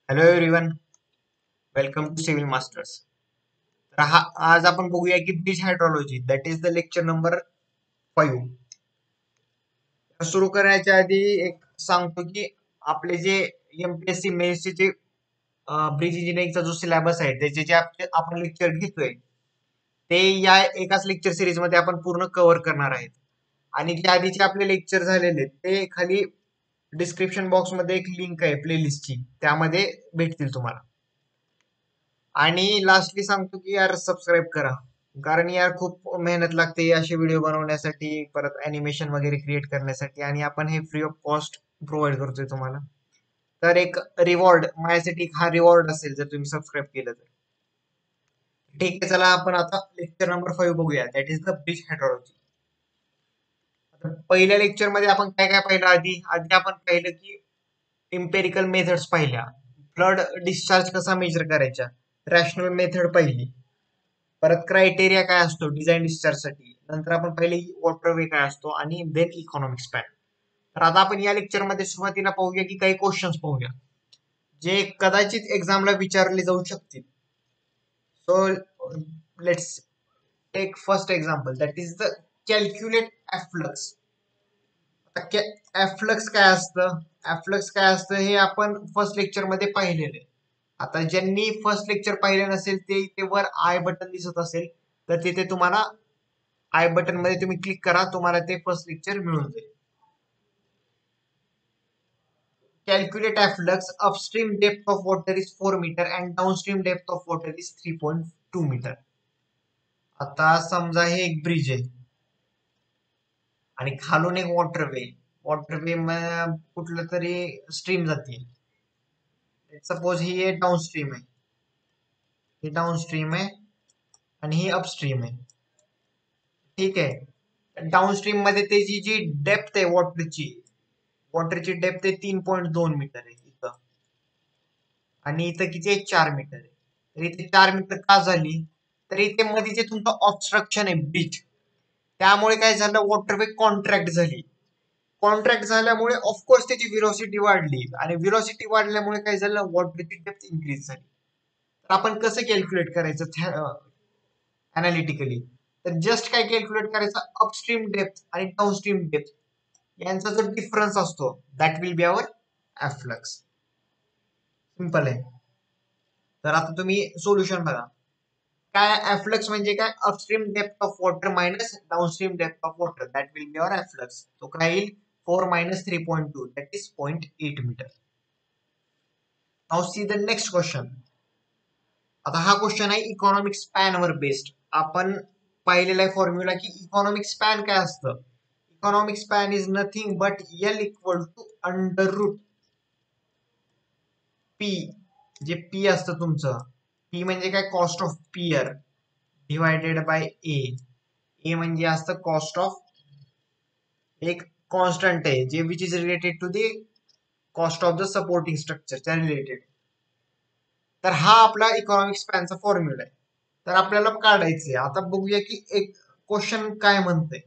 Hello everyone, welcome to civil masters. तर आज आपण बघूया की bridge hydrology that is the lecture number 5. सुरू करण्याच्या आधी एक सांगतो की आपले जे एमपीएससी मेन्सचे जे ब्रिज इंजिनिअरिंगचा जो सिलेबस आहे त्याचे जे आपण लेक्चर घेतोय ते या एकाच लेक्चर सिरीज मध्ये आपण पूर्ण कव्हर करणार आहेत. आणि जे आधीचे आपले लेक्चर झालेले आहेत ते खाली डिस्क्रिप्शन बॉक्स मध्ये एक लिंक आहे प्लेलिस्टची, त्यामध्ये भेटतील तुम्हाला. आणि लास्टली सांगतो की यार सबस्क्राईब करा, कारण यार खूप मेहनत लागते असे व्हिडिओ बनवण्यासाठी, परत अॅनिमेशन वगैरे क्रिएट करण्यासाठी, आणि आपण हे फ्री ऑफ कॉस्ट प्रोव्हाइड करतोय तुम्हाला. तर एक रिवॉर्ड माझ्यासाठी हा रिवॉर्ड असेल जर तुम्ही सबस्क्राईब केलं तर. ठीक आहे, चला आपण आता लेक्चर नंबर 5 बघूया, that is the bridge hydrology. पहिल्या लेक्चर मध्ये आपण काय काय पाहिलं? आधी आधी आपण पाहिलं की इम्पेरिकल मेथड्स पाहिल्या, फ्लड डिस्चार्ज कसा मेजर करायचा, रॅशनल मेथड पाहिली, परत क्रायटेरिया काय असतो डिझाईन डिस्चार्ज साठी, नंतर आपण पहिले वॉटरवे काय असतो, आणि देन इकॉनॉमिक स्पॅन. तर आता आपण या लेक्चर मध्ये सुरुवातीला पाहूया की काही क्वेश्चन्स पाहूया जे कदाचित एक्झामला विचारले जाऊ शकतील. So let's take first example, that is the calculate afflux. Afflux काय असतं? एफ्लक्स काय असतं हे आपण फर्स्ट लेक्चर मध्ये पाहिलेलं आहे. आता ज्यांनी फर्स्ट लेक्चर पाहिले नसेल ते इथे वर आय बटन दिसत असेल तर तिथे तुम्हाला आय बटन मध्ये तुम्ही क्लिक करा, तुम्हाला ते फर्स्ट लेक्चर मिळून जाईल. Calculate afflux, upstream depth of water is 4 metre and downstream depth of water is 3.2 metre. आता समजा हे एक ब्रिज आहे आणि खालून एक वॉटरवे. वॉटरवे कुठलं तरी स्ट्रीम जाते. सपोज ही डाउनस्ट्रीम आहे, ही डाउनस्ट्रीम आहे आणि ही अपस्ट्रीम आहे. ठीक आहे, डाउनस्ट्रीम मध्ये त्याची जी डेप्थ आहे वॉटरची डेप्थ आहे 3.2 मीटर आहे इथं, आणि इथं किती आहे 4 मीटर आहे. तर इथे 4 मीटर का झाली? तर इथे मध्ये जे तुमचं ऑब्स्ट्रक्शन आहे ब्रिज, त्यामुळे काय झालं, वॉटरवे कॉन्ट्रॅक्ट झाली. कॉन्ट्रॅक्ट झाल्यामुळे ऑफकोर्स त्याची व्हिलॉसिटी वाढली, आणि व्हिलॉसिटी वाढल्यामुळे काय झालं, वॉटरची डेप्थ इन्क्रीज झाली. तर आपण कसं कॅल्क्युलेट करायचं अनालिटिकली? तर जस्ट काय कॅल्क्युलेट करायचं, अपस्ट्रीम डेप्थ आणि डाउनस्ट्रीम डेप्थ यांचा जो डिफरन्स असतो that will be our efflux. Simple आहे. तर आता तुम्ही सोल्युशन बघा. काय एफ्लक्स म्हणजे काय? Upstream depth of water minus downstream depth of water, that will be our afflux. तो काय येईल? 4 minus 3.2 that is 0.8 metre. Now see the next question. आता हा क्वेश्चन आहे इकॉनॉमिक स्पॅन वर बेस्ड. आपण पाहिलेला आहे फॉर्म्युला की इकॉनॉमिक स्पॅन काय असतं. Economic span is nothing but L equal to under root P. जे पी असतं तुमचं, पी म्हणजे काय? Cost of pier divided by A. A म्हणजे असतं कॉस्ट ऑफ, एक कॉन्स्टंट आहे जे which is related to the cost of the supporting स्ट्रक्चरच्या रिलेटेड. तर हा आपला इकॉनॉमिक स्पॅनचा फॉर्म्युला आहे. तर आपल्याला काढायचे. आता बघूया की एक क्वेश्चन काय म्हणतंय.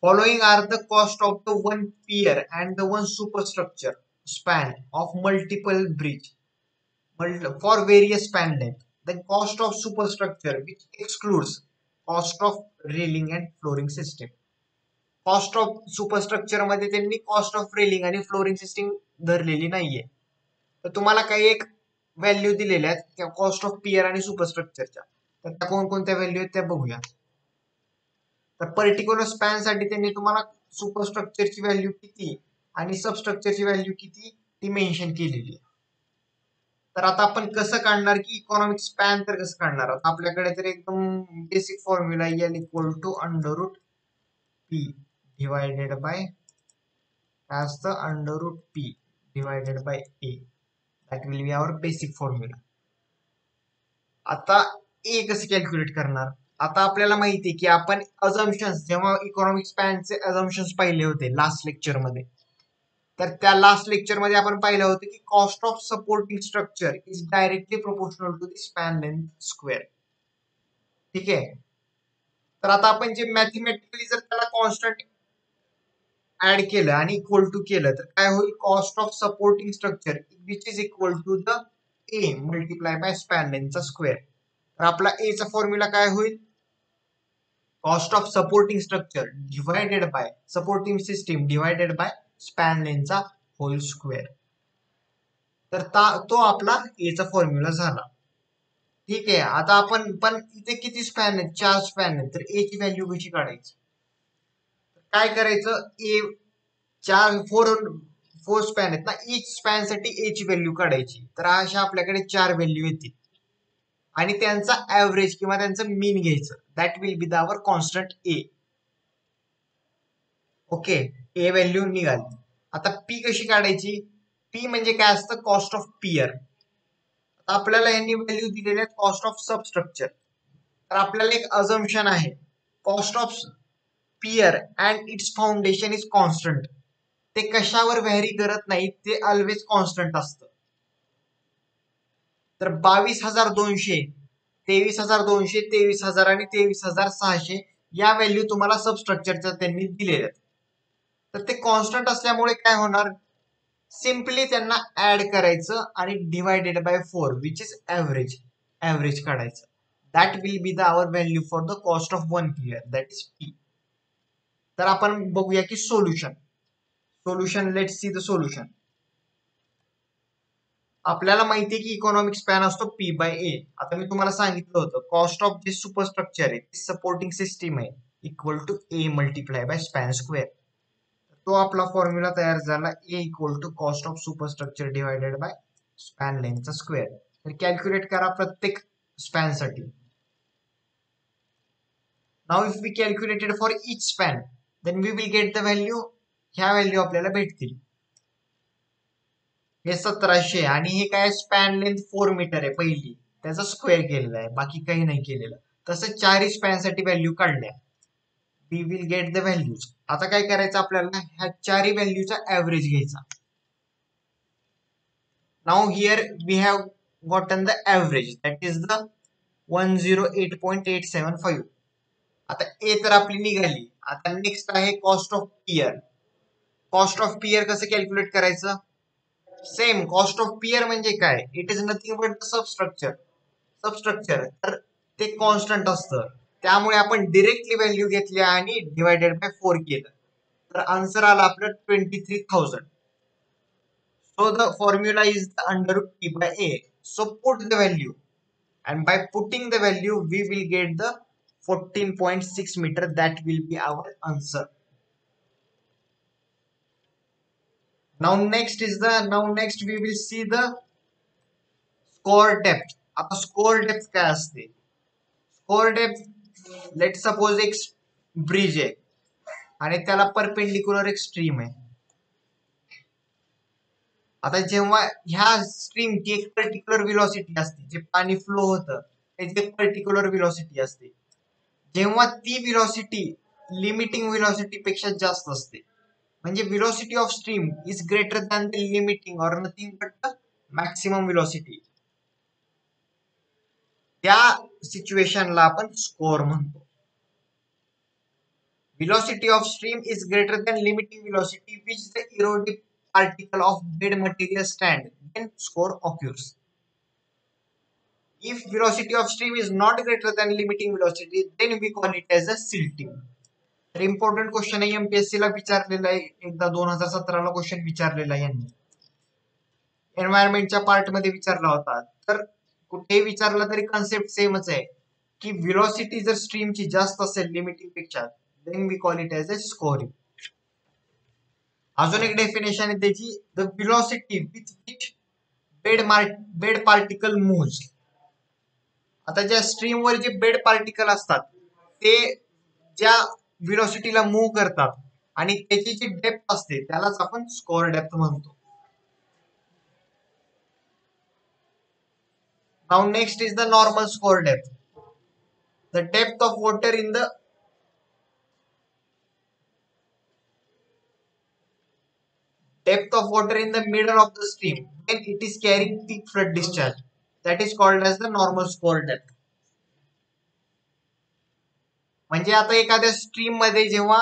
Following are the cost of the one pier and the one superstructure span of multiple bridge for various span length. The cost of superstructure which excludes cost of railing and flooring system. Cost of superstructure मध्ये त्यांनी cost of railing आणि flooring system धरलेली नाहीये. तर तुम्हाला काही एक value दिलेल्या आहेत कॉस्ट ऑफ पियर आणि सुपरस्ट्रक्चरच्या, तर त्या कोणकोणत्या व्हॅल्यू आहेत त्या बघूया. तर पर्टिक्युलर स्पॅन साठी त्यांनी तुम्हाला सुपरस्ट्रक्चरची व्हॅल्यू किती आणि सबस्ट्रक्चरची व्हॅल्यू किती ती मेन्शन केलेली आहे. तर आता आपण कसं काढणार की इकॉनॉमिक स्पॅन तर कसं काढणार? आता आपल्याकडे तर एकदम basic formula L equal to under root P divided by काय असतं, under root P divided by A. That will be our basic formula. आता ए कसं कॅल्क्युलेट करणार? आता आपल्याला माहिती आहे की आपण अझम्पशन्स, जेव्हा इकॉनॉमिक स्पॅनचे अझम्पशन्स पाहिले होते लास्ट लेक्चर मध्ये, तर त्या लास्ट लेक्चर मध्ये आपण पाहिलं होतं की cost of supporting structure is directly proportional to the span length square. ठीक आहे. तर आता आपण जे मॅथमॅटिकली जर त्याला कॉन्स्टंट ऍड केलं आणि इक्वल टू केलं तर काय होईल, cost of supporting structure which is equal to the A multiply by span लेंथचा स्क्वेअर. तर आपला ए चा फॉर्म्युला काय होईल, cost of supporting structure divided by supporting system divided by span लेंथचा होल स्क्वेअर. तर तो आपला ए चा फॉर्म्युला झाला. ठीक आहे, आता आपण पण इथे किती स्पॅन आहेत, 4 स्पॅन आहेत, तर ए ची व्हॅल्यू कशी काढायची, काय करायचं, ए 4 स्पॅन आहेत ना, इच स्पॅन साठी ए ची व्हॅल्यू काढायची. तर अशा आपल्याकडे 4 व्हॅल्यू येतील आणि त्यांचा ऍव्हरेज किंवा त्यांचं मीन घ्यायचं. That will be the our constant A. Okay, A value निघाली. आता पी कशी काढायची, पी म्हणजे काय असतं, कॉस्ट ऑफ पियर. आपल्याला यांनी व्हॅल्यू दिलेल्या आहेत कॉस्ट ऑफ सबस्ट्रक्चर. तर आपल्याला एक अझम्पशन आहे, cost of pier and its foundation is constant. ते कशावर व्हॅरी करत नाही, ते ऑलवेज कॉन्स्टंट असतं. तर 22,200, 23,200, 23,000 आणि 23,600 या व्हॅल्यू तुम्हाला सबस्ट्रक्चरच्या त्यांनी दिलेल्या आहेत. तर ते कॉन्स्टंट असल्यामुळे काय होणार, सिम्पली त्यांना ऍड करायचं आणि divided by 4 which is average काढायचं. That will be the our value for the cost of one pier, that is P. तर आपण बघूया की solution let's see the solution. आपल्याला माहिती आहे की इकॉनॉमिक स्पॅन असतो पी बाय ए. आता मी तुम्हाला सांगितलं होतं, कॉस्ट ऑफ जे सुपरस्ट्रक्चर आहे, सपोर्टिंग सिस्टीम आहे, equal to A multiply by span square. तो आपला फॉर्म्युला तयार झाला, ए equal to cost of superstructure divided by span लेंथचा स्क्वेअर. तर कॅल्क्युलेट करा प्रत्येक स्पॅन साठी. Now if we calculated for each span then we will get the value. ह्या व्हॅल्यू आपल्याला भेटतील. हे 1700 आणि हे काय, स्पॅन लेंथ 4 मीटर आहे पहिली, त्याचा स्क्वेअर केलेला आहे, बाकी काही नाही केलेलं. तसं 4 स्पॅन साठी व्हॅल्यू काढल्या, we will get the values. आता काय करायचं आपल्याला, ह्या 4 व्हॅल्यूचा ऍव्हरेज घ्यायचा. Now here we have gotten the average, that is the 108.875. आता ए तर आपली निघाली. आता नेक्स्ट आहे cost of pier. Cost of pier कसं कॅल्क्युलेट करायचं, सेम कॉस्ट ऑफ पियर म्हणजे काय, it is nothing but substructure. तर ते कॉन्स्टंट असतं, त्यामुळे आपण डिरेक्टली व्हॅल्यू घेतल्या आणि डिवायडेड बाय 4 केलं. तर आन्सर आला आपलं 23,000. So the formula is the under root P by A. So put the value and by putting the value we will get the 14.6 meter. That will be our answer. Now next we will see the score depth. आता score depth काय असते, score depth let's suppose एक bridge आहे आणि त्याला perpendicular एक stream आहे. आता जेव्हा ह्या स्ट्रीमची एक पर्टिक्युलर व्हेलॉसिटी असते, जे पाणी फ्लो होतं त्याची एक पर्टिक्युलर व्हेलॉसिटी असते. जेव्हा ती व्हेलॉसिटी लिमिटिंग व्हेलॉसिटी पेक्षा जास्त असते, म्हणजे velocity of stream is greater than the limiting or nothing but the maximum velocity, त्या सिच्युएशनला आपण स्कोर म्हणतो. Velocity of stream is greater than limiting velocity which the erodible particle of bed material stand, then score occurs. If velocity of stream is not greater than limiting velocity, then we call it as a silting. तर important question आहे, MPSC ला विचारलेला आहे, एकदा 2017 ला question विचारलेला आहे यांनी, एन्व्हायरमेंटच्या पार्ट मध्ये विचारला होता. तर कुठेही विचारला तरी कन्सेप्ट सेमच आहे की व्हेलॉसिटी जर स्ट्रीमची जास्त असेल लिमिटिंग पेक्षा, then we call it as a scoring. अजून एक डेफिनेशन आहे त्याची, the velocity with which bed particle moves. आता ज्या स्ट्रीम वर जे बेड पार्टिकल असतात ते ज्या व्हेलॉसिटीला मूव्ह करतात आणि त्याची जी डेप्थ असते त्यालाच आपण स्कोर डेप्थ म्हणतो. Now next is the normal scour depth. The depth of water in the depth of water in the middle of the stream when it is carrying peak flood discharge, that is called as the normal score depth. म्हणजे आता एखाद्या stream मध्ये जेव्हा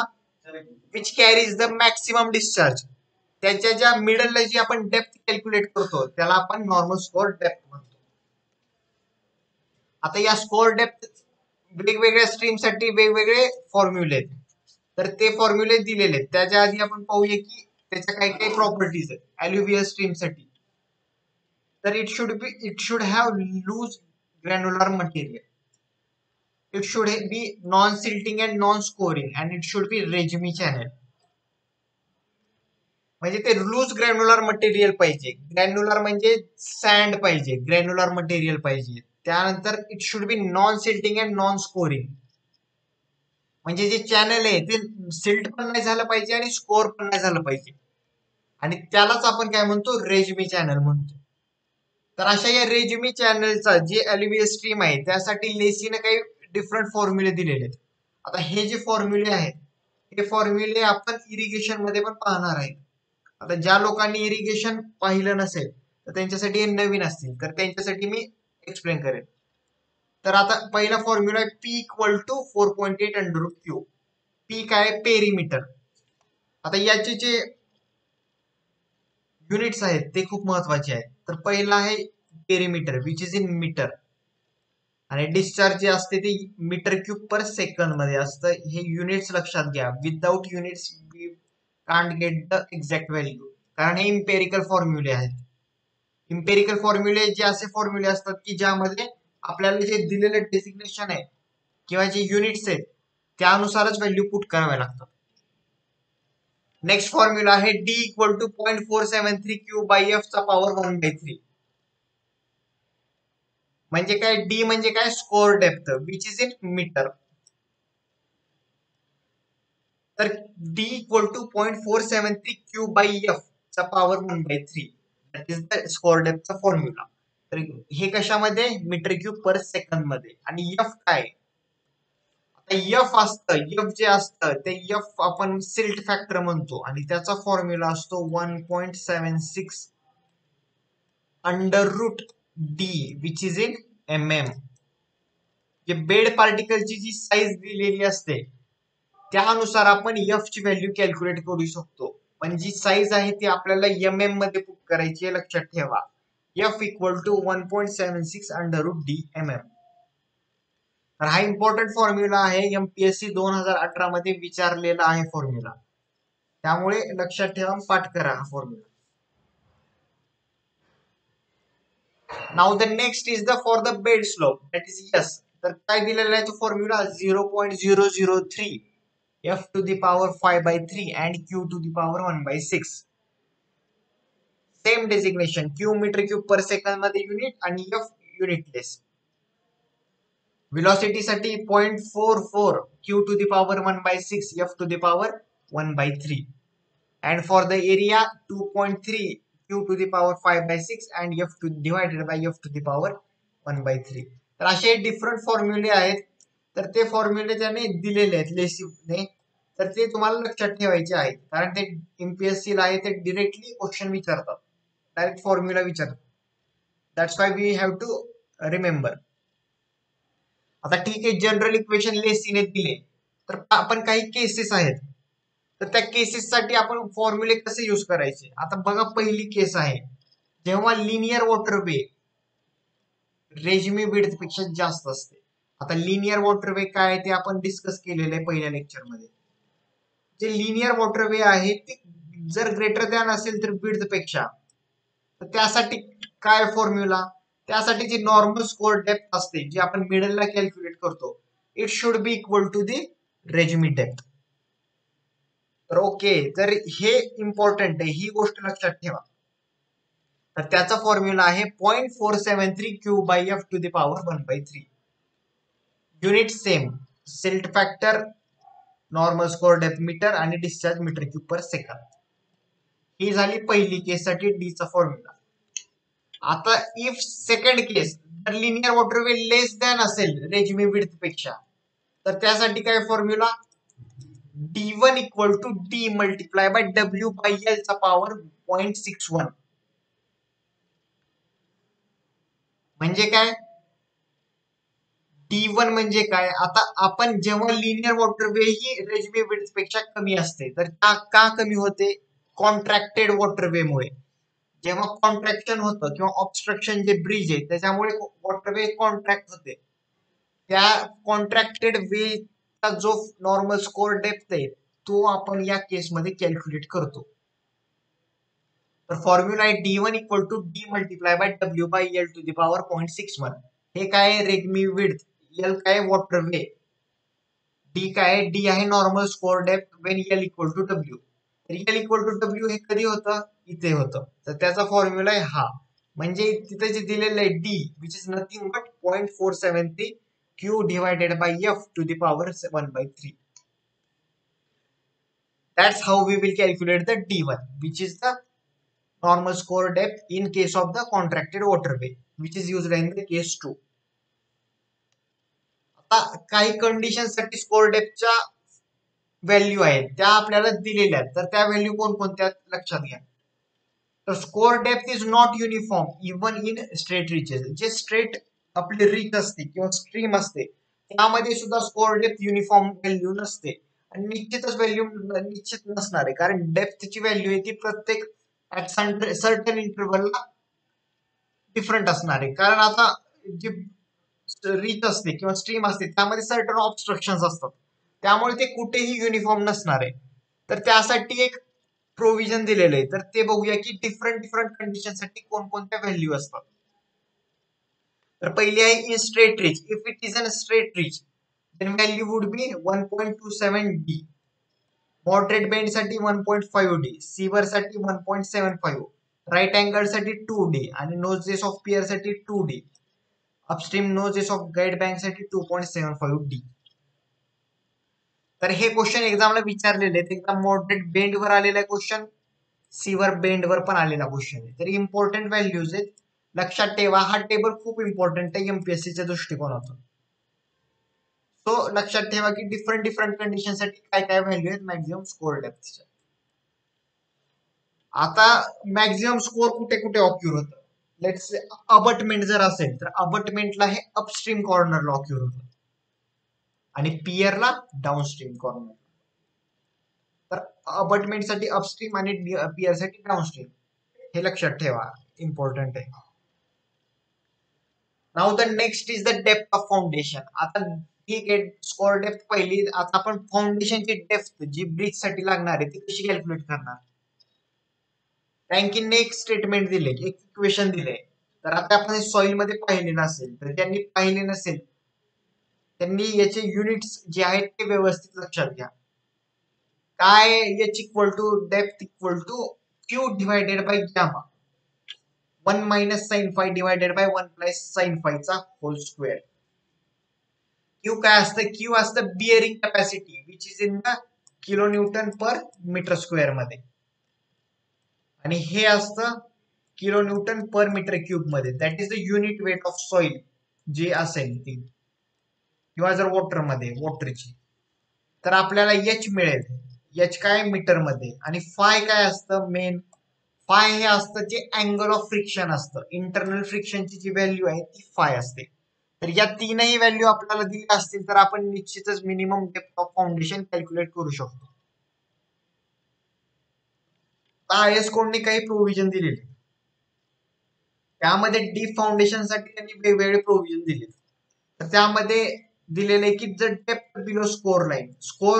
which carries the maximum discharge. त्याच्या ज्या मिडलला जी आपण depth calculate करतो त्याला आपण नॉर्मल स्कोअर डेप्थ म्हणतो. आता या स्कोअर डेप्थ वेगवेगळ्या स्ट्रीम साठी वेगवेगळे फॉर्म्युले आहेत, तर ते फॉर्म्युले दिलेले आहेत. त्याच्या आधी आपण पाहूया की त्याच्या काही काही प्रॉपर्टीज आहेत. अल्युव्हियल स्ट्रीम साठी तर it should have loose granular material, it should be non-silting and non-scoring, and it should be Regimi channel. म्हणजे ते लूज ग्रॅन्युलर मटेरियल पाहिजे. ग्रॅन्युलर म्हणजे सँड पाहिजे, ग्रॅन्युलर मटेरियल पाहिजे. त्यानंतर it should B non silting and non scoring, म्हणजे जे channel आहे ते सिल्ट पण नाही झालं पाहिजे आणि स्कोर पण नाही झालं पाहिजे, आणि त्यालाच आपण काय म्हणतो, रेजमी चॅनल म्हणतो. तर अशा या रेजमी चॅनलचा जे अल्युव्हियल स्ट्रीम आहे त्यासाठी लेसीने काही डिफरंट फॉर्म्युले दिलेले आहेत. आता हे जे फॉर्म्युले आहेत हे फॉर्म्युले आपण इरिगेशन मध्ये पण पाहणार आहे. आता ज्या लोकांनी इरिगेशन पाहिलं नसेल तर त्यांच्यासाठी हे नवीन असतील, तर त्यांच्यासाठी मी एक्सप्लेन करेन. तर आता पहिला फॉर्म्युला आहे P equal to 4.8 under root Q. P काय, पेरीमीटर. आता याचे जे युनिट्स आहेत ते खूप महत्वाचे आहेत. तर पहिला आहे perimeter which is in metre, आणि डिस्चार्ज जे असते ते मीटर क्यूब पर सेकंद मध्ये असतं. हे युनिट्स लक्षात घ्या. Without units we can't get the exact value, कारण हे इम्पेरिकल फॉर्म्युले आहेत. इम्पेरिकल फॉर्म्युले जे असे फॉर्म्युले असतात की ज्यामध्ये आपल्याला जे दिलेले डेसिग्नेशन आहे किंवा जे युनिट्स आहेत त्यानुसारच व्हॅल्यू पुट कराव्या लागतात. नेक्स्ट फॉर्म्युला आहे D equal to 0.473 Q by F चा पॉवर 1/3. म्हणजे काय, डी म्हणजे काय, scour depth which is in metre. तर D equal to 0.473 Q by F चा power 1/3, that is the scour डेप्थचा फॉर्म्युला. तर हे कशामध्ये, मीटर क्यूब पर सेकंद मध्ये. आणि एफ काय, आता एफ असतं, एफ जे असतं ते एफ आपण सिल्ट फॅक्टर म्हणतो, आणि त्याचा फॉर्म्युला असतो 1.76 under root D which is in M M. जे बेड पार्टिकलची जी साईज दिलेली असते त्यानुसार आपण एफ ची व्हॅल्यू कॅल्क्युलेट करू शकतो. पण जी साईज आहे ती आपल्याला एम एम मध्ये पुट करायची आहे, लक्षात ठेवा. F equal to 1.76 under root D M M. तर हा इम्पॉर्टंट फॉर्म्युला आहे, एमपीएससी 2018 मध्ये विचारलेला आहे फॉर्म्युला, त्यामुळे लक्षात ठेवा, पाठ करा हा formula. Now the next is the for the bed slope, that is yes. तर काय दिलेला आहे तो formula, 0.003 f to the power 5/3 and q to the power 1/6. Same designation, Q metre cube per second मध्ये युनिट आणि F unitless. velocity साठी 0.44 q to the power 1/6 f to the power 1/3, and for the area 2.3 q to the power 5/6 and f to divided by f to the power 1/3. तर असे different फॉर्म्युले आहेत. तर ते फॉर्म्युले त्याने दिलेले आहेत लेसिने, तर ते तुम्हाला लक्षात ठेवायचे आहेत, कारण ते एमपीएससी ला आहे ते डिरेक्टली क्वेश्चन विचारतात, डायरेक्ट फॉर्म्युला विचारतात. That's why we have to remember. आता ठीक आहे, जनरल इक्वेशन लेसीने दिले, तर आपण काही केसेस आहेत, तर त्या केसेस साठी आपण फॉर्म्युले कसे यूज करायचे. आता बघा, पहिली केस आहे जेव्हा लिनियर वॉटरवे रेजमी विड्थ पेक्षा जास्त असते. आता लिनियर वॉटरवे काय ते आपण डिस्कस केलेलं आहे पहिल्या लेक्चर मध्ये. जे लिनियर वॉटरवे आहे ते जर ग्रेटर दॅन असेल तर विड्थ पेक्षा, तर त्यासाठी काय फॉर्म्युला, त्यासाठी जी नॉर्मल स्कोअर डेप्थ असते जी आपण मिडलला कॅल्क्युलेट करतो, it should be equal to the regime depth. तर ओके, तर हे इम्पॉर्टंट आहे, ही गोष्ट लक्षात ठेवा. तर त्याचा फॉर्म्युला आहे 0.473 Q by F to the power 1/3. Unit same, silt factor, normal scour depth metre आणि discharge metre cube per second. ही झाली पहिली केस साठी डी चा फॉर्म्युला. आता इफ सेकंड केस जर लिनियर वॉटरवे लेस दॅन असेल रेजमी विड्थ पेक्षा, तर त्यासाठी काय फॉर्म्युला, D1 इक्वल टू D multiply by W by L चा पॉवर 0.61. म्हणजे काय, D1 म्हणजे काय? आता आपण जेव्हा लिनियर वॉटरवे ही रेजवे विड्थ पेक्षा कमी असते, तर का कमी होते? कॉन्ट्रॅक्टेड वॉटरवे मुळे. जेव्हा कॉन्ट्रॅक्शन होतं किंवा ऑब्स्ट्रक्शन जे ब्रिज आहे त्याच्यामुळे वॉटरवे कॉन्ट्रॅक्ट होते. त्या कॉन्ट्रॅक्टेड वेचा जो नॉर्मल स्कोर डेप्थ आहे तो आपण या केसमध्ये कॅल्क्युलेट करतो. तर फॉर्म्युला आहे D1 equal to D multiply by W by L to the power 0.61. हे काय आहे? Regime width. L काय? वॉटरवे. डी काय आहे? डी आहे normal scour depth when L equal to W. L equal to W हे कधी होतं? इथे होतं. तर त्याचा फॉर्म्युला आहे हा. म्हणजे तिथे जे दिलेलं आहे D which is nothing but 0.473 Q divided by F to the power 1/3. That's how we will calculate the D1, which is the normal score depth in case of the contracted waterway, which is used in the case 2. आता काही condition साठी score डेप्थच्या value आहेत त्या आपल्याला दिलेल्या आहेत, तर त्या व्हॅल्यू कोणकोणत्या लक्षात घ्या. तर scour depth is not uniform even in straight reaches. जे स्ट्रेट आपली रिच असते किंवा स्ट्रीम असते त्यामध्ये सुद्धा स्कोर डेप्थ युनिफॉर्म व्हॅल्यू नसते आणि निश्चितच व्हॅल्यू निश्चित नसणार आहे, कारण डेप्थची व्हॅल्यू आहे ती प्रत्येक सर्टन इंटरव्हलला डिफरंट असणार आहे. कारण आता जे रिच असते किंवा स्ट्रीम असते त्यामध्ये सर्टन ऑब्स्ट्रक्शन असतात, त्यामुळे ते कुठेही युनिफॉर्म नसणार आहे. तर त्यासाठी एक प्रोव्हिजन दिलेलं आहे, तर ते बघूया की डिफरंट डिफरंट कंडिशन साठी कोणकोणत्या व्हॅल्यू असतात. तर पहिली आहे in straight reach. If it is in straight reach then value would be 1.27 D. Moderate bend साठी 1.5 D, सीवर साठी 1.75, राईट अँगल साठी 2 D आणि नोजेस ऑफ पियर साठी 2 D. Upstream noses of guide bank साठी 2.75 D. तर हे क्वेश्चन एक्झामला विचारलेले आहेत. एकदम मॉडरेट बेंड वर आलेला क्वेश्चन, सीवर बेंड वर पण आलेला क्वेश्चन आहे. तर इम्पॉर्टंट व्हॅल्यूज आहेत, लक्षात ठेवा. हा टेबल खूप इम्पॉर्टंट आहे एमपीएससीच्या दृष्टिकोनातून. सो लक्षात ठेवा की डिफरंट डिफरंट कंडिशन साठी काय काय व्हॅल्यू आहेत मॅक्झिमम स्कोर डेप्थच्या. आता मॅक्झिमम स्कोर कुठे कुठे ऑक्युर होतं? लेट्स अबटमेंट जर असेल तर अबटमेंटला हे अपस्ट्रीम कॉर्नरला ऑक्युर होतं आणि पियरला डाऊनस्ट्रीम कॉर्नर. तर अबटमेंट साठी अपस्ट्रीम आणि पियर साठी डाऊनस्ट्रीम, हे लक्षात ठेवा, इम्पॉर्टंट आहे. Now the next is the depth of foundation. आता ठीक आहे, स्कोर डेप्थ पहिली. आता आपण फाउंडेशनची डेप्थ जी ब्रिज साठी लागणार आहे ती कशी कॅल्क्युलेट करणार? रँकिनने एक स्टेटमेंट दिले, एक इक्वेशन दिले. तर आता आपण सॉइल मध्ये पाहिले नसेल, तर ज्यांनी पाहिले नसेल त्यांनी याचे युनिट्स जे आहेत ते व्यवस्थित लक्षात घ्या. काय? H equal to depth equal to Q divided by gamma 1 minus sine phi divided by 1 plus sine फायचा होल स्क्वेअर. क्यू काय असतं? क्यू असतं bearing capacity which is in the kilo newton per metre square मध्ये, आणि हे असतं kilo newton per metre cube मध्ये. That is the unit weight of soil जे असेल ती, किंवा जर वॉटर मध्ये वॉटरची, तर आपल्याला एच मिळेल. एच काय? मीटर मध्ये. आणि फाय काय असतं? मेन फाय हे असतं जे अँगल ऑफ फ्रिक्शन असतं, इंटरनल फ्रिक्शनची जी व्हॅल्यू आहे ती फाय असते. तर या तीनही व्हॅल्यू आपल्याला दिल्या असतील तर आपण निश्चितच minimum depth of foundation calculate करू शकतो. आयएस कोडने काही प्रोव्हिजन दिलेले, त्यामध्ये डीप फाउंडेशन साठी त्यांनी वेगवेगळे प्रोव्हिजन दिले. तर त्यामध्ये दिलेले की जर डेप्थ बिलो स्कोर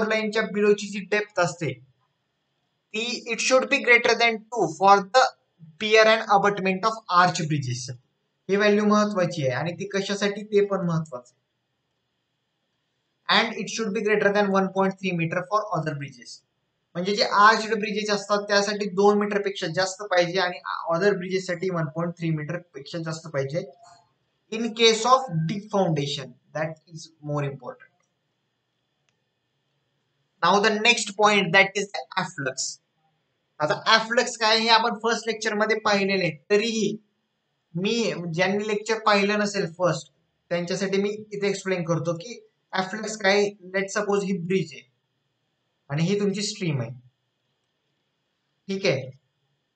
लाईनच्या बिलोची जी डेप्थ असते ती it should be greater than 2 for the pier and abutment of arch bridges. ही व्हॅल्यू महत्वाची आहे आणि ती कशासाठी ते पण महत्वाचं आहे. And it should be greater than 1.3 metre for other bridges. म्हणजे जे आर्च्ड ब्रिजेस असतात त्यासाठी 2 मीटर पेक्षा जास्त पाहिजे आणि अदर ब्रिजेस साठी 1.3 मीटर पेक्षा जास्त पाहिजे in case of deep foundation. That is more important. Now the next point that is afflux. आता ऍफ्लक्स काय हे आपण फर्स्ट लेक्चर मध्ये पाहिलेले, तरीही मी ज्यांनी लेक्चर पाहिलं नसेल फर्स्ट त्यांच्यासाठी मी इथे एक्सप्लेन करतो की ऍफ्लक्स काय. लेट सपोज ही ब्रिज आहे आणि ही तुमची स्ट्रीम आहे, ठीक आहे.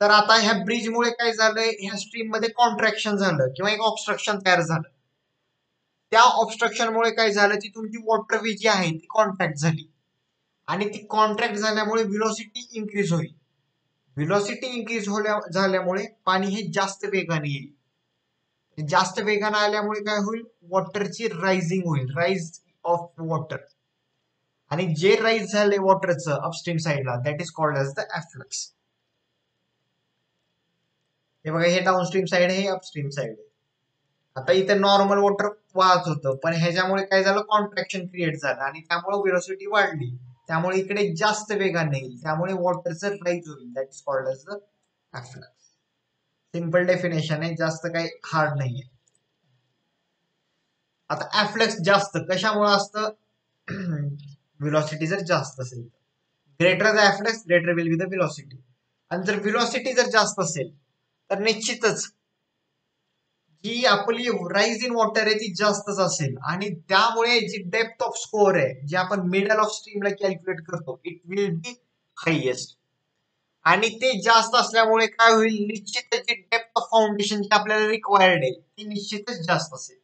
तर आता ह्या ब्रिज मुळे काय झालंय, ह्या स्ट्रीम मध्ये कॉन्ट्रॅक्शन झालं किंवा एक ऑब्स्ट्रक्शन तयार झालं. त्या ऑब्स्ट्रक्शन मुळे काय झालं, ती तुमची वॉटरवे जी आहे ती कॉन्ट्रॅक्ट झाली आणि ती कॉन्ट्रॅक्ट झाल्यामुळे व्हेलॉसिटी इन्क्रीज होईल. व्हेलॉसिटी इन्क्रीज झाल्यामुळे पाणी हे जास्त वेगाने येईल. जास्त वेगाने आल्यामुळे काय होईल, वॉटरची रायझिंग होईल, राईज ऑफ वॉटर. आणि जे राईज झाले वॉटरचं अपस्ट्रीम साईडला, that is called as the afflux. हे बघा, हे डाऊनस्ट्रीम साईड आहे, हे अपस्ट्रीम साईड आहे. आता इथे नॉर्मल वॉटर वाहत होतं, पण ह्याच्यामुळे काय झालं, कॉन्ट्रॅक्शन क्रिएट झालं आणि त्यामुळे व्हेलॉसिटी वाढली. त्यामुळे इकडे जास्त वेगाने येईल, त्यामुळे वॉटरचं राईज होईल, that is called as the afflux. Simple definition आहे, जास्त काही हार्ड नाहीये. आता एफ्लक्स जास्त कशामुळे असतं, व्हेलॉसिटी जर जास्त असेल, greater the efflux greater will be the velocity. आणि जर व्हेलॉसिटी जर जास्त असेल तर निश्चितच जी आपली राईज इन वॉटर आहे ती जास्तच असेल आणि त्यामुळे जी डेप्थ ऑफ स्कोअर आहे, जे आपण मिडल ऑफ स्ट्रीमला कॅल्क्युलेट करतो, इट विल बी हायएस्ट. आणि ते जास्त असल्यामुळे काय होईल, निश्चितच जी डेप्थ ऑफ फाउंडेशन जी आपल्याला रिक्वायर्ड आहे ती निश्चितच जास्त असेल.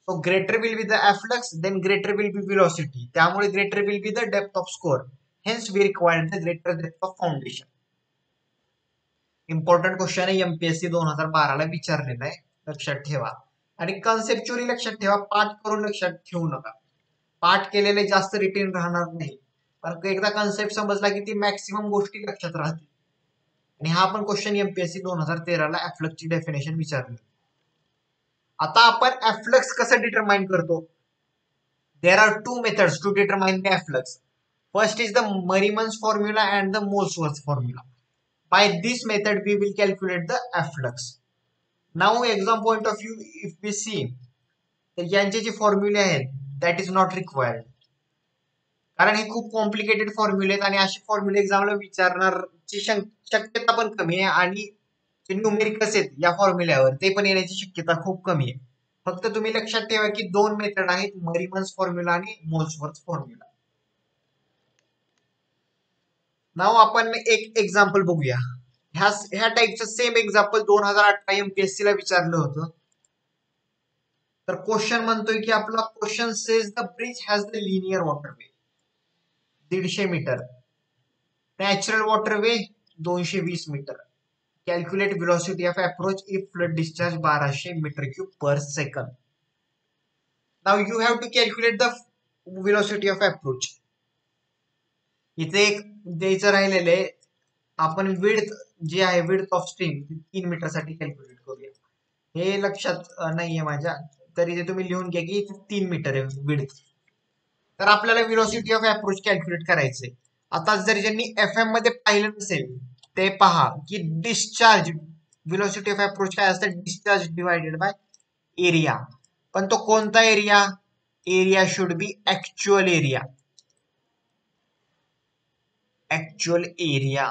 So greater will be the afflux, then greater will be velocity. त्यामुळे greater will be the depth of score. Hence we require the greater depth of foundation. Important question आहे, MPSC 2012 ला विचारलेला आहे, लक्षात ठेवा. आणि कन्सेप्च्युअली लक्षात ठेवा, पाठ करून लक्षात ठेवू नका. पाठ केलेले जास्त रिटेन राहणार नाही, पण एकदा कन्सेप्ट समजला की ती मॅक्सिमम गोष्टी लक्षात राहतील. आणि हा पण क्वेश्चन एमपीएससी 2013 ला एफ्लक्सची डेफिनेशन विचारली. आता आपण एफ्लक्स कसं डिटरमाइन करतो? There are two methods to determine the efflux. First is the Merriman's formula and the Molesworth formula. By this method, we will calculate the efflux. Now, exam point of view, if we see, तर यांचे जे फॉर्म्युले आहेत, that is not required. कारण हे खूप complicated फॉर्म्युले आहेत आणि असे फॉर्म्युले एक्झामला विचारण्याची शक्यता पण कमी आहे आणि जे न्यूमेरिकल्स आहेत या फॉर्म्युल्यावर ते पण येण्याची शक्यता खूप कमी आहे. फक्त तुम्ही लक्षात ठेवा की दोन मेथड आहेत, मरीमन्स फॉर्म्युला आणि मोल्सवर्थ फॉर्म्युला. नाव आपण एक एक्झाम्पल बघूया. ह्या टाईपचं सेम एक्झाम्पल 2018 एमपीएससी ला विचारलं होतं. तर क्वेश्चन म्हणतोय की आपला question says the bridge has the linear waterway 150 metre, natural waterway 220 metre. Calculate velocity of approach if flood discharge 1200 metre cube per second. Now you have to calculate the velocity of approach. इथे एक द्यायचं राहिलेलं आहे, आपण width जी आहे, width of stream 3 metre साठी calculate करूया. हे लक्षात नाहीये माझ्या, तर इथे तुम्ही लिहून घ्या की 3 मीटर आहे विड्थ. तर आपल्याला व्हेलॉसिटी ऑफ अप्रोच कॅल्क्युलेट करायचंय. आता जर ज्यांनी एफएम मध्ये पाहिलं नसेल ते पहा की डिस्चार्ज व्हेलॉसिटी ऑफ अप्रोच काय असतं, डिस्चार्ज डिवायडेड बाय एरिया. पण तो कोणता area? Area should be actual area. Actual area.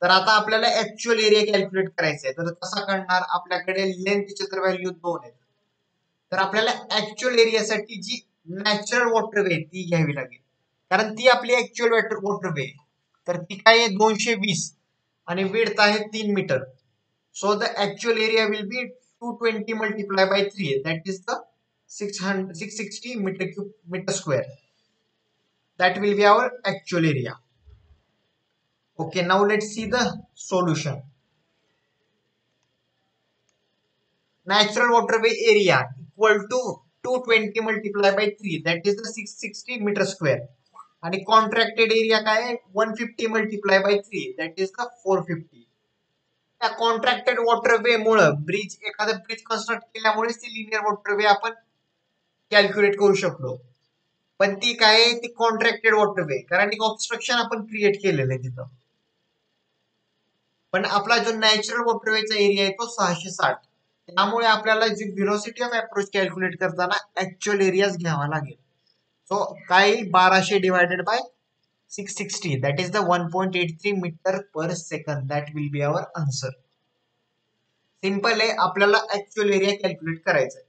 तर आता आपल्याला ऍक्च्युअल एरिया कॅल्क्युलेट करायचा आहे. तर कसा करणार? आपल्याकडे लेंथचे तर व्हॅल्यू 2 आहेत. तर आपल्याला ऍक्च्युअल एरियासाठी जी नॅचरल वॉटरवे ती घ्यावी लागेल, कारण ती आपली ऍक्च्युअल वॉटरवे. तर ती काय आहे, 220 आणि विड्थ आहे 3 metre. So the actual area will be 220 multiply by 3, that is the 660 metre square. That will be our actual area. Okay, now let's see the solution. Natural waterway area equal to 220 multiplied by 3, that is the 660 meter square. आणि contracted area काय आहे, 150 multiply by 3, that is the 450. त्या contracted waterway मुळे bridge, एखादं bridge construct केल्यामुळे ती linear waterway आपण calculate करू शकलो. पण ती काय आहे, ती कॉन्ट्रॅक्टेड वॉटरवे, कारण एक ऑब्स्ट्रक्शन आपण क्रिएट केलेलं आहे तिथं. पण आपला जो नॅचरल वॉटरवेचा एरिया आहे तो 660. त्यामुळे आपल्याला जी व्हेलॉसिटी ऑफ अप्रोच कॅल्क्युलेट करताना ऍक्च्युअल एरियाज घ्यावा लागेल. सो काय 1200 divided by 660, that is the 1.83 metre per second. That will be our answer. Simple आहे, आपल्याला ऍक्च्युअल एरिया कॅल्क्युलेट करायचा आहे.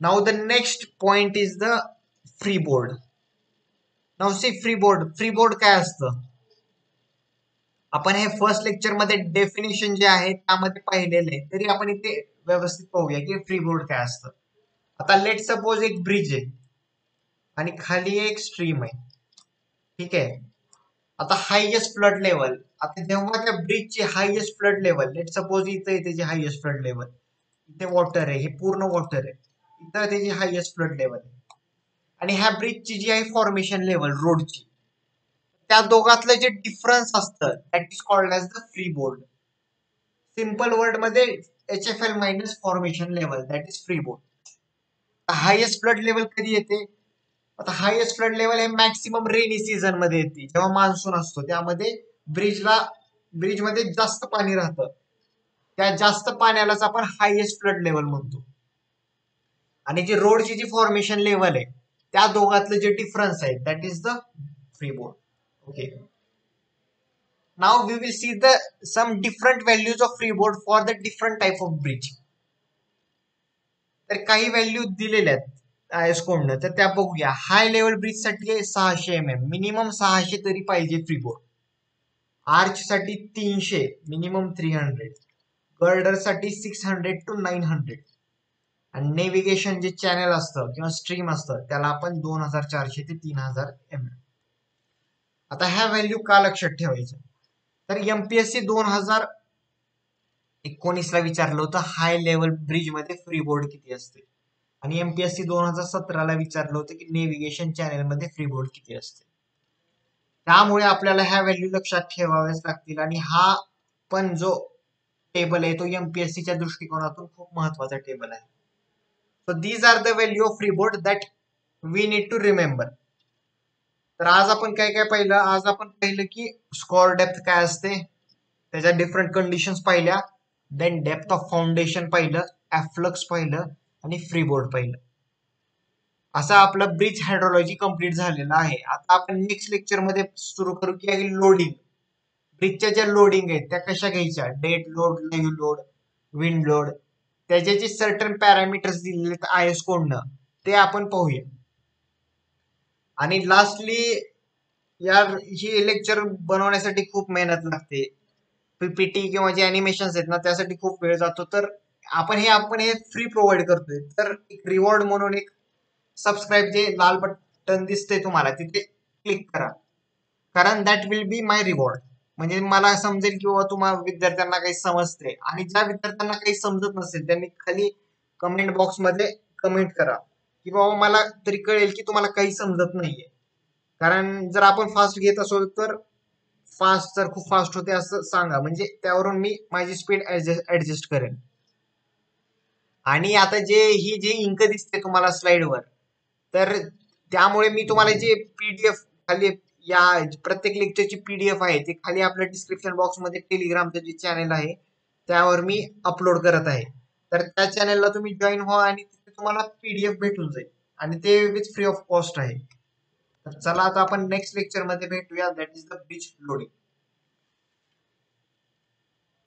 Now the next point is the freeboard. Now see freeboard काय असतं? आपण हे फर्स्ट लेक्चर मध्ये definition जे आहे त्यामध्ये पाहिलेलं आहे, तरी आपण इथे व्यवस्थित पाहूया की फ्री बोर्ड काय असतं. आता लेट सपोज एक ब्रिज आहे आणि खाली एक स्ट्रीम आहे, ठीक आहे. आता हायएस्ट फ्लड लेवल, आता जेव्हा त्या ब्रिजची highest flood level, let suppose इथं आहे त्याची हायएस्ट फ्लड लेवल, इथे वॉटर आहे, हे पूर्ण वॉटर आहे, इथं त्याची हायएस्ट फ्लड लेवल आहे, आणि ह्या ब्रिजची जी आहे फॉर्मेशन लेवल रोडची, त्या दोघातलं जे डिफरन्स असतं that is called as the free board. Simple word मध्ये HFL minus formation level that is free board. Highest flood level कधी येते? आता हायएस्ट फ्लड लेवल हे मॅक्सिमम रेनी सीझन मध्ये येते, जेव्हा मान्सून असतो त्यामध्ये ब्रिज मध्ये जास्त पाणी राहतं, त्या जास्त पाण्यालाच आपण हायएस्ट फ्लड लेवल म्हणतो. आणि जी रोडची जी फॉर्मेशन लेवल आहे त्या दोघातलं जे डिफरन्स आहे that is the freeboard. Okay, now we will see the some different values of freeboard for the different type of bridge. तर काही व्हॅल्यू दिलेल्या आहेत आयएस कोडनं, तर त्या बघूया. हाय लेवल ब्रिज साठी 600 mm, मिनिमम 600 तरी पाहिजे फ्री बोर्ड. आर्च साठी 300, मिनिमम 300. गर्डर साठी 600 to 900. आणि नेव्हिगेशन जे चॅनल असतं किंवा स्ट्रीम असतं त्याला आपण 2400 ते 3000 mm. आता ह्या व्हॅल्यू का लक्षात ठेवायच्या? तर MPSC 2019 ला विचारलं होतं हाय लेवल ब्रिज मध्ये फ्री बोर्ड किती असते, आणि MPSC 2017 ला विचारलं होतं की नेव्हिगेशन चॅनल मध्ये फ्री बोर्ड किती असते. त्यामुळे आपल्याला ह्या व्हॅल्यू लक्षात ठेवाव्याच लागतील, आणि हा पण जो टेबल आहे तो MPSC च्या दृष्टिकोनातून खूप महत्वाचा टेबल आहे. So these are the value of freeboard that we need to remember. तर आज आपण काय काय पाहिलं? आज आपण पाहिलं की स्कोअर डेप्थ काय असते, त्याच्या डिफरंट कंडिशन्स पाहिल्या, देन डेप्थ ऑफ फाउंडेशन पाहिलं, एफ्लक्स पाहिलं, आणि फ्रीबोर्ड पाहिलं. असा आपला ब्रिज हायड्रोलॉजी कंप्लीट झालेला आहे. आता आपण नेक्स्ट लेक्चर मध्ये सुरू करू की लोडिंग. ब्रिजच्या ज्या लोडिंग आहेत त्या कशा घ्यायच्या, dead load, live load, wind load, त्याचे जे सर्टन पॅरामीटर्स दिलेले आयएस कोडनं ते आपण पाहूया. आणि लास्टली यार, ही लेक्चर बनवण्यासाठी खूप मेहनत लागते. PPT किंवा जे अॅनिमेशन्स आहेत ना त्यासाठी खूप वेळ जातो, तर आपण हे फ्री प्रोव्हाइड करतोय. तर एक रिवॉर्ड म्हणून एक सबस्क्राईब जे लाल बटन दिसते तुम्हाला तिथे क्लिक करा, कारण that will be my reward. म्हणजे मला समजेल की बाबा तुम्हाला विद्यार्थ्यांना काही समजते, आणि ज्या विद्यार्थ्यांना काही समजत नसेल त्यांनी खाली कमेंट बॉक्स मध्ये कमेंट करा की बाबा मला तरी कळेल की तुम्हाला काही समजत नाहीये. कारण जर आपण फास्ट घेत असो तर फास्ट तर खूप फास्ट होते असं सांगा, म्हणजे त्यावरून मी माझी स्पीड ऍडजस्ट करेन. आणि आता जी इंक दिसते तुम्हाला स्लाइडवर, तर त्यामुळे मी तुम्हाला जे PDF खाली या प्रत्येक लेक्चरची PDF आहे ते खाली आपल्या डिस्क्रिप्शन बॉक्स मध्ये टेलिग्रामचं जे चॅनल आहे त्यावर मी अपलोड करत आहे. तर त्या चॅनलला तुम्ही जॉईन व्हा आणि तिथे तुम्हाला PDF भेटून जाईल, आणि ते विथ फ्री ऑफ कॉस्ट आहे. तर चला आता आपण नेक्स्ट लेक्चर मध्ये भेटूया, that is the bridge loading.